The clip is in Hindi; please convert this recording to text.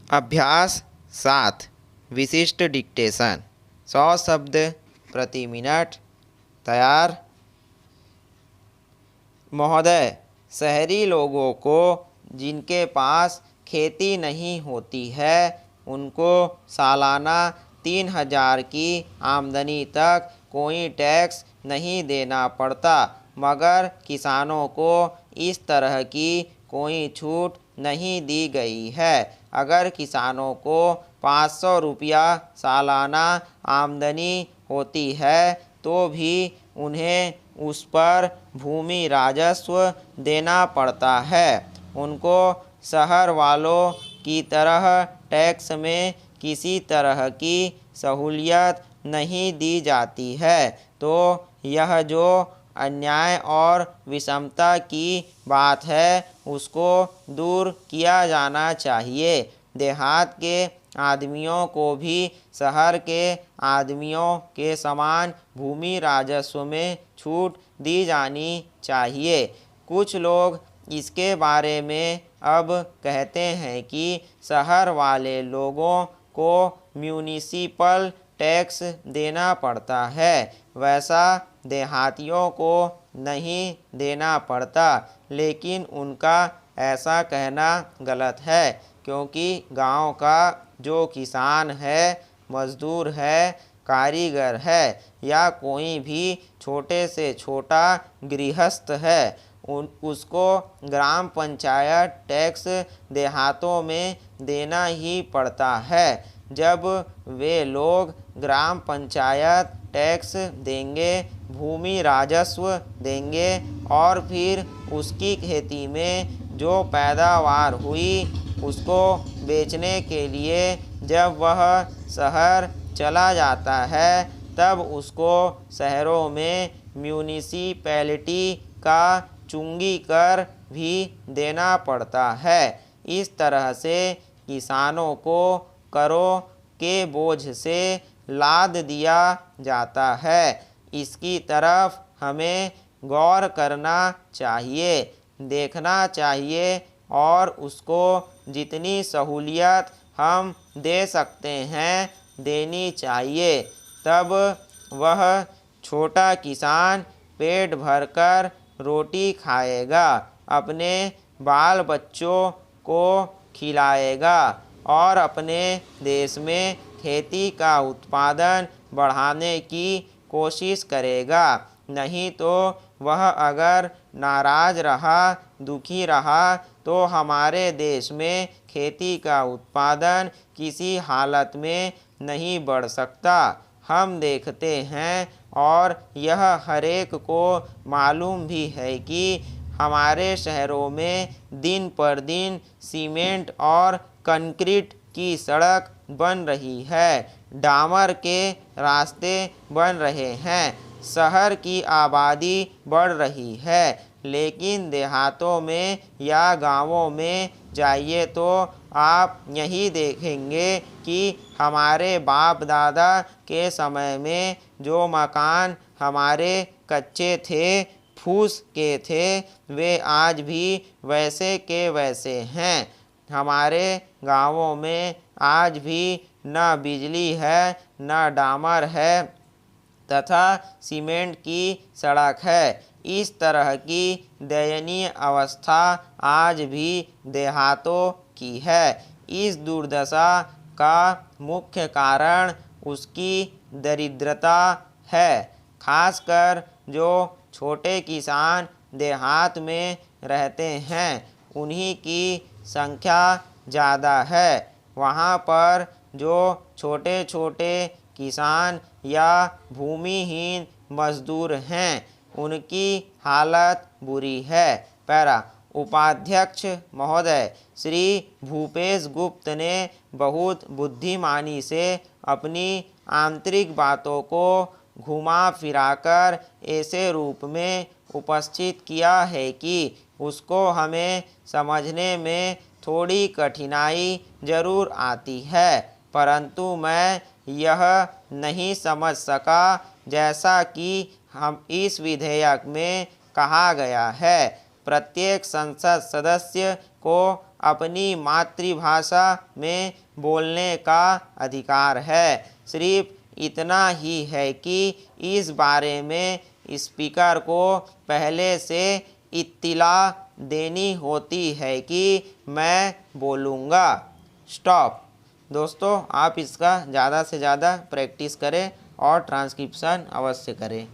अभ्यास 7 विशिष्ट डिक्टेशन 100 शब्द प्रति मिनट। तैयार। महोदय, शहरी लोगों को जिनके पास खेती नहीं होती है उनको सालाना 3,000 की आमदनी तक कोई टैक्स नहीं देना पड़ता, मगर किसानों को इस तरह की कोई छूट नहीं दी गई है। अगर किसानों को 500 रुपया सालाना आमदनी होती है तो भी उन्हें उस पर भूमि राजस्व देना पड़ता है। उनको शहर वालों की तरह टैक्स में किसी तरह की सहूलियत नहीं दी जाती है। तो यह जो अन्याय और विषमता की बात है उसको दूर किया जाना चाहिए। देहात के आदमियों को भी शहर के आदमियों के समान भूमि राजस्व में छूट दी जानी चाहिए। कुछ लोग इसके बारे में अब कहते हैं कि शहर वाले लोगों को म्यूनिसिपल टैक्स देना पड़ता है, वैसा देहातियों को नहीं देना पड़ता। लेकिन उनका ऐसा कहना गलत है, क्योंकि गांव का जो किसान है, मजदूर है, कारीगर है या कोई भी छोटे से छोटा गृहस्थ है, उसको ग्राम पंचायत टैक्स देहातों में देना ही पड़ता है। जब वे लोग ग्राम पंचायत टैक्स देंगे, भूमि राजस्व देंगे और फिर उसकी खेती में जो पैदावार हुई उसको बेचने के लिए जब वह शहर चला जाता है, तब उसको शहरों में म्यूनिसिपैलिटी का चुंगी कर भी देना पड़ता है। इस तरह से किसानों को करों के बोझ से लाद दिया जाता है। इसकी तरफ हमें गौर करना चाहिए, देखना चाहिए और उसको जितनी सहूलियत हम दे सकते हैं देनी चाहिए। तब वह छोटा किसान पेट भरकर रोटी खाएगा, अपने बाल बच्चों को खिलाएगा और अपने देश में खेती का उत्पादन बढ़ाने की कोशिश करेगा। नहीं तो वह अगर नाराज रहा, दुखी रहा, तो हमारे देश में खेती का उत्पादन किसी हालत में नहीं बढ़ सकता। हम देखते हैं और यह हरेक को मालूम भी है कि हमारे शहरों में दिन पर दिन सीमेंट और कंक्रीट की सड़क बन रही है, डामर के रास्ते बन रहे हैं, शहर की आबादी बढ़ रही है। लेकिन देहातों में या गांवों में जाइए तो आप यही देखेंगे कि हमारे बाप दादा के समय में जो मकान हमारे कच्चे थे, फूस के थे, वे आज भी वैसे के वैसे हैं। हमारे गांवों में आज भी न बिजली है, न डामर है तथा सीमेंट की सड़क है। इस तरह की दयनीय अवस्था आज भी देहातों की है। इस दुर्दशा का मुख्य कारण उसकी दरिद्रता है। खासकर जो छोटे किसान देहात में रहते हैं उन्हीं की संख्या ज़्यादा है। वहाँ पर जो छोटे छोटे किसान या भूमिहीन मजदूर हैं उनकी हालत बुरी है। पैरा। उपाध्यक्ष महोदय, श्री भूपेश गुप्त ने बहुत बुद्धिमानी से अपनी आंतरिक बातों को घुमा फिराकर ऐसे रूप में उपस्थित किया है कि उसको हमें समझने में थोड़ी कठिनाई जरूर आती है, परंतु मैं यह नहीं समझ सका जैसा कि हम इस विधेयक में कहा गया है। प्रत्येक संसद सदस्य को अपनी मातृभाषा में बोलने का अधिकार है। सिर्फ इतना ही है कि इस बारे में स्पीकर को पहले से इत्तिला देनी होती है कि मैं बोलूँगा। स्टॉप। दोस्तों, आप इसका ज़्यादा से ज़्यादा प्रैक्टिस करें और ट्रांसक्रिप्शन अवश्य करें।